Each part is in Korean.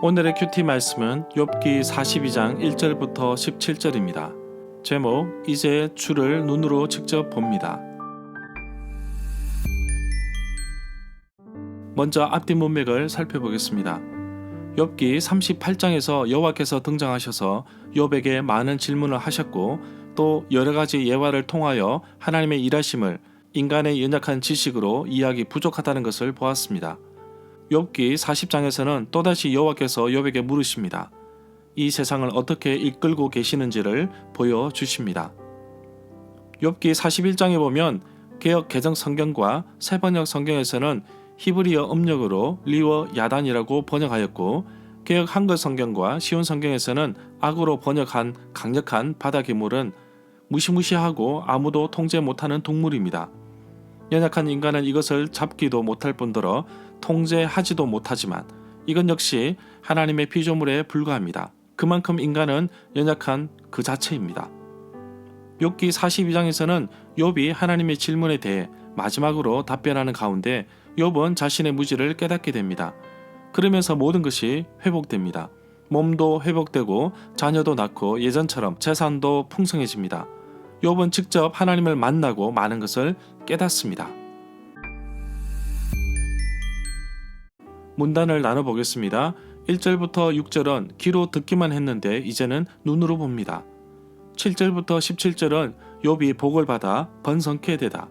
오늘의 큐티 말씀은 욥기 42장 1절부터 17절입니다. 제목, 이제 주를 눈으로 직접 봅니다. 먼저 앞뒤 문맥을 살펴보겠습니다. 욥기 38장에서 여호와께서 등장하셔서 욥에게 많은 질문을 하셨고 또 여러 가지 예화를 통하여 하나님의 일하심을 인간의 연약한 지식으로 이해하기 부족하다는 것을 보았습니다. 욥기 40장에서는 또다시 여호와께서 욥에게 물으십니다. 이 세상을 어떻게 이끌고 계시는지를 보여주십니다. 욥기 41장에 보면 개역 개정 성경과 새번역 성경에서는 히브리어 음력으로 리워 야단이라고 번역하였고 개역 한글 성경과 쉬운 성경에서는 악으로 번역한 강력한 바다 괴물은 무시무시하고 아무도 통제 못하는 동물입니다. 연약한 인간은 이것을 잡기도 못할 뿐더러 통제하지도 못하지만 이건 역시 하나님의 피조물에 불과합니다. 그만큼 인간은 연약한 그 자체입니다. 욥기 42장에서는 욥이 하나님의 질문에 대해 마지막으로 답변하는 가운데 욥은 자신의 무지를 깨닫게 됩니다. 그러면서 모든 것이 회복됩니다. 몸도 회복되고 자녀도 낳고 예전처럼 재산도 풍성해집니다. 욥은 직접 하나님을 만나고 많은 것을 깨닫습니다. 문단을 나눠보겠습니다. 1절부터 6절은 귀로 듣기만 했는데 이제는 눈으로 봅니다. 7절부터 17절은 욥이 복을 받아 번성케 되다.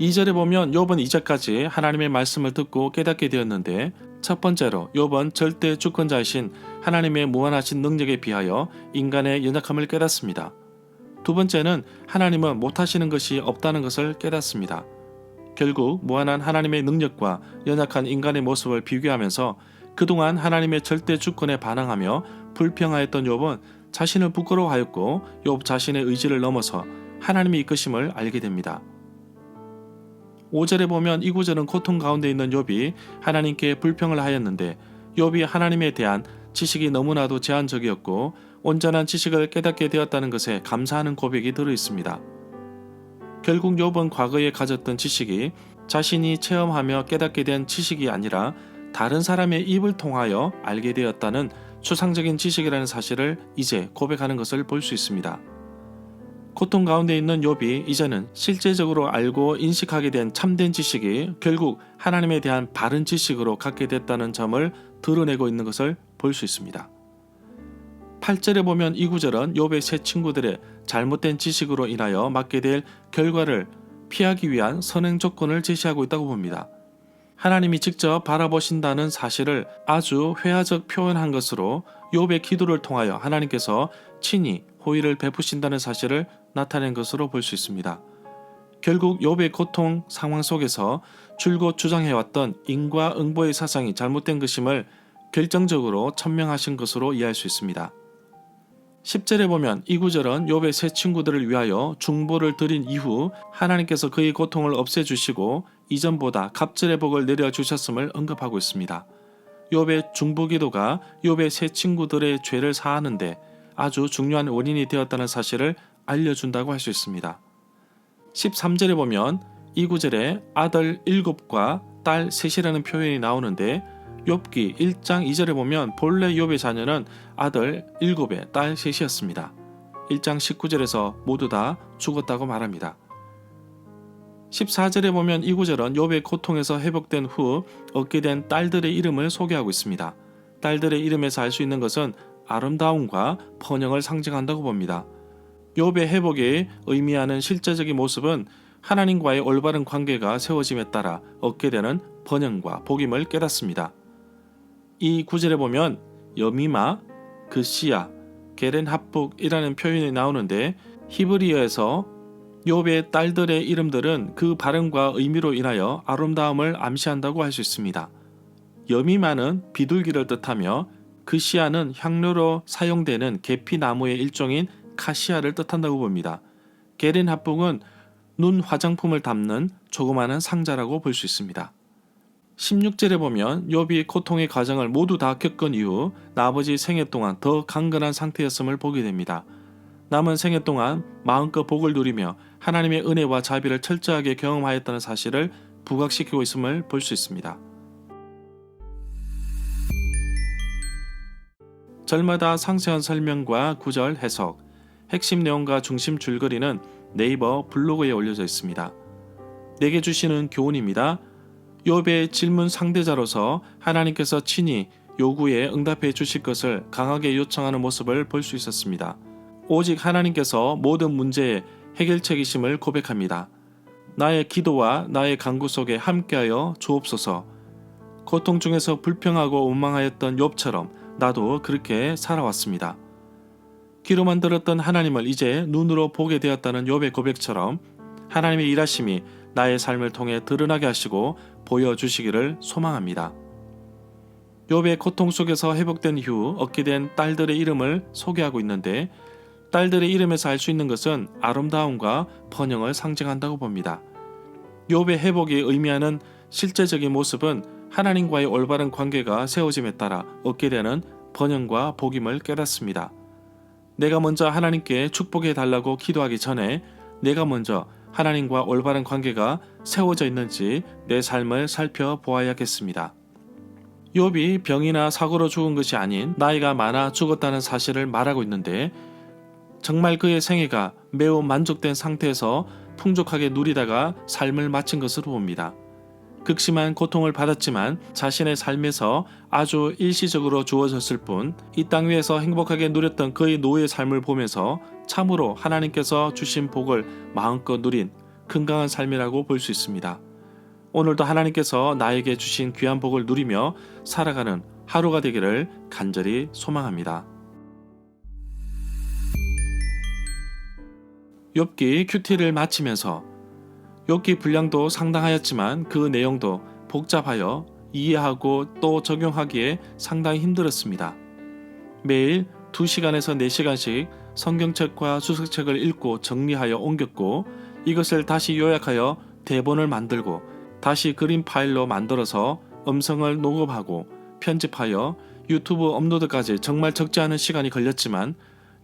2절에 보면 욥은 이제까지 하나님의 말씀을 듣고 깨닫게 되었는데 첫 번째로 욥은 절대 주권자이신 하나님의 무한하신 능력에 비하여 인간의 연약함을 깨닫습니다. 두 번째는 하나님은 못하시는 것이 없다는 것을 깨닫습니다. 결국 무한한 하나님의 능력과 연약한 인간의 모습을 비교하면서 그동안 하나님의 절대 주권에 반항하며 불평하였던 욥은 자신을 부끄러워하였고 욥 자신의 의지를 넘어서 하나님의 이끄심을 알게 됩니다. 5절에 보면 이 구절은 고통 가운데 있는 욥이 하나님께 불평을 하였는데 욥이 하나님에 대한 지식이 너무나도 제한적이었고 온전한 지식을 깨닫게 되었다는 것에 감사하는 고백이 들어있습니다. 결국 욥은 과거에 가졌던 지식이 자신이 체험하며 깨닫게 된 지식이 아니라 다른 사람의 입을 통하여 알게 되었다는 추상적인 지식이라는 사실을 이제 고백하는 것을 볼 수 있습니다. 고통 가운데 있는 욥이 이제는 실제적으로 알고 인식하게 된 참된 지식이 결국 하나님에 대한 바른 지식으로 갖게 됐다는 점을 드러내고 있는 것을 볼 수 있습니다. 8절에 보면 이 구절은 욥의 세 친구들의 잘못된 지식으로 인하여 맞게 될 결과를 피하기 위한 선행 조건을 제시하고 있다고 봅니다. 하나님이 직접 바라보신다는 사실을 아주 회화적 표현한 것으로 욥의 기도를 통하여 하나님께서 친히 호의를 베푸신다는 사실을 나타낸 것으로 볼 수 있습니다. 결국 욥의 고통 상황 속에서 줄곧 주장해왔던 인과응보의 사상이 잘못된 것임을 결정적으로 천명하신 것으로 이해할 수 있습니다. 10절에 보면 이 구절은 욥의 세 친구들을 위하여 중보를 드린 이후 하나님께서 그의 고통을 없애주시고 이전보다 갑절의 복을 내려주셨음을 언급하고 있습니다. 욥의 중보기도가 욥의 세 친구들의 죄를 사하는데 아주 중요한 원인이 되었다는 사실을 알려준다고 할 수 있습니다. 13절에 보면 이 구절에 아들 7과 딸 3이라는 표현이 나오는데 욥기 1장 2절에 보면 본래 욥의 자녀는 아들 7에 딸 3이었습니다. 1장 19절에서 모두 다 죽었다고 말합니다. 14절에 보면 이 구절은 욥의 고통에서 회복된 후 얻게 된 딸들의 이름을 소개하고 있습니다. 딸들의 이름에서 알 수 있는 것은 아름다움과 번영을 상징한다고 봅니다. 욥의 회복에 의미하는 실제적인 모습은 하나님과의 올바른 관계가 세워짐에 따라 얻게 되는 번영과 복임을 깨닫습니다. 이 구절에 보면 여미마, 그시야, 게렌합북이라는 표현이 나오는데 히브리어에서 욥의 딸들의 이름들은 그 발음과 의미로 인하여 아름다움을 암시한다고 할 수 있습니다. 여미마는 비둘기를 뜻하며 그시야는 향료로 사용되는 계피나무의 일종인 카시아를 뜻한다고 봅니다. 게렌합북은 눈 화장품을 담는 조그마한 상자라고 볼 수 있습니다. 16절에 보면 욥이 고통의 과정을 모두 다 겪은 이후 나머지 생애 동안 더 강건한 상태였음을 보게 됩니다. 남은 생애 동안 마음껏 복을 누리며 하나님의 은혜와 자비를 철저하게 경험하였다는 사실을 부각시키고 있음을 볼 수 있습니다. 절마다 상세한 설명과 구절 해석, 핵심 내용과 중심 줄거리는 네이버 블로그에 올려져 있습니다. 내게 주시는 교훈입니다. 욥의 질문 상대자로서 하나님께서 친히 요구에 응답해 주실 것을 강하게 요청하는 모습을 볼 수 있었습니다. 오직 하나님께서 모든 문제의 해결책이심을 고백합니다. 나의 기도와 나의 간구 속에 함께하여 주옵소서. 고통 중에서 불평하고 원망하였던 욥처럼 나도 그렇게 살아왔습니다. 귀로만 들었던 하나님을 이제 눈으로 보게 되었다는 욥의 고백처럼 하나님의 일하심이 나의 삶을 통해 드러나게 하시고 보여주시기를 소망합니다. 욥의 고통 속에서 회복된 이후 얻게 된 딸들의 이름을 소개하고 있는데 딸들의 이름에서 알 수 있는 것은 아름다움과 번영을 상징한다고 봅니다. 욥의 회복이 의미하는 실제적인 모습은 하나님과의 올바른 관계가 세워짐에 따라 얻게 되는 번영과 복임을 깨닫습니다. 내가 먼저 하나님께 축복해 달라고 기도하기 전에 내가 먼저 하나님과 올바른 관계가 세워져 있는지 내 삶을 살펴보아야겠습니다. 욥이 병이나 사고로 죽은 것이 아닌 나이가 많아 죽었다는 사실을 말하고 있는데 정말 그의 생애가 매우 만족된 상태에서 풍족하게 누리다가 삶을 마친 것으로 봅니다. 극심한 고통을 받았지만 자신의 삶에서 아주 일시적으로 주어졌을 뿐 이 땅 위에서 행복하게 누렸던 그의 노후의 삶을 보면서 참으로 하나님께서 주신 복을 마음껏 누린 건강한 삶이라고 볼 수 있습니다. 오늘도 하나님께서 나에게 주신 귀한 복을 누리며 살아가는 하루가 되기를 간절히 소망합니다. 욥기 큐티를 마치면서 욥기 분량도 상당하였지만 그 내용도 복잡하여 이해하고 또 적용하기에 상당히 힘들었습니다. 매일 2시간에서 4시간씩 성경책과 주석책을 읽고 정리하여 옮겼고 이것을 다시 요약하여 대본을 만들고 다시 그림 파일로 만들어서 음성을 녹음하고 편집하여 유튜브 업로드까지 정말 적지 않은 시간이 걸렸지만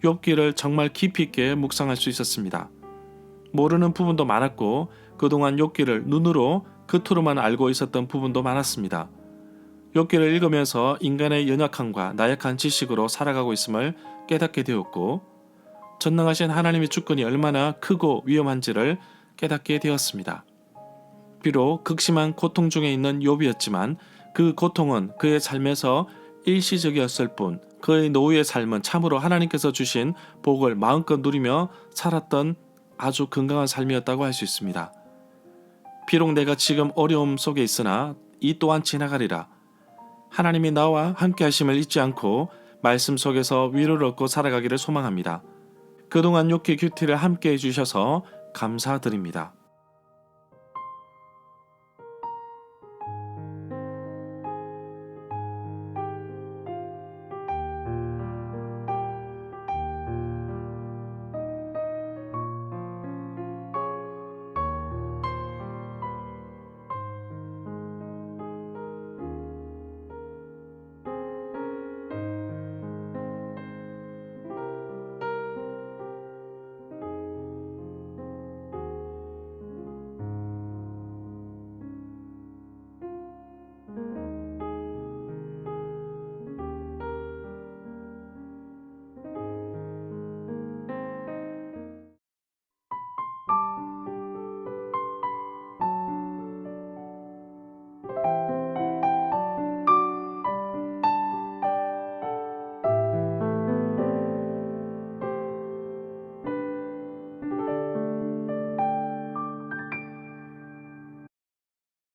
욥기를 정말 깊이 있게 묵상할 수 있었습니다. 모르는 부분도 많았고 그동안 욥기를 눈으로 겉으로만 알고 있었던 부분도 많았습니다. 욥기를 읽으면서 인간의 연약함과 나약한 지식으로 살아가고 있음을 깨닫게 되었고 전능하신 하나님의 주권이 얼마나 크고 위험한지를 깨닫게 되었습니다. 비록 극심한 고통 중에 있는 욥이었지만 그 고통은 그의 삶에서 일시적이었을 뿐 그의 노후의 삶은 참으로 하나님께서 주신 복을 마음껏 누리며 살았던 아주 건강한 삶이었다고 할 수 있습니다. 비록 내가 지금 어려움 속에 있으나 이 또한 지나가리라. 하나님이 나와 함께 하심을 잊지 않고 말씀 속에서 위로를 얻고 살아가기를 소망합니다. 그동안 욥기 큐티를 함께 해주셔서 감사드립니다.